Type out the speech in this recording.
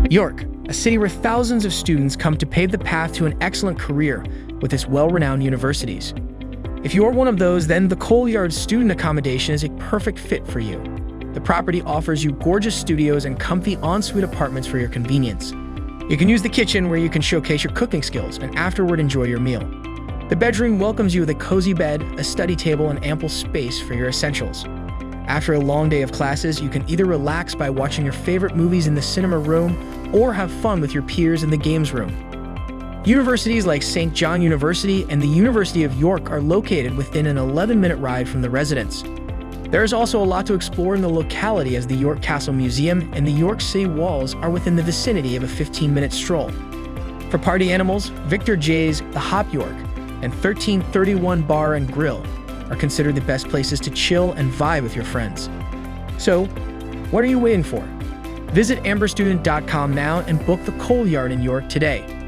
York, a city where thousands of students come to pave the path to an excellent career with its well-renowned universities. If you're one of those, then the Coalyard Student Accommodation is a perfect fit for you. The property offers you gorgeous studios and comfy ensuite apartments for your convenience. You can use the kitchen where you can showcase your cooking skills and afterward enjoy your meal. The bedroom welcomes you with a cozy bed, a study table, and ample space for your essentials. After a long day of classes, you can either relax by watching your favorite movies in the cinema room or have fun with your peers in the games room. Universities like St. John University and the University of York are located within an 11-minute ride from the residence. There is also a lot to explore in the locality, as the York Castle Museum and the York City Walls are within the vicinity of a 15-minute stroll. For party animals, Victor J's The Hop York and 1331 Bar and Grill are considered the best places to chill and vibe with your friends. So, what are you waiting for? Visit amberstudent.com now and book the Coalyard in York today.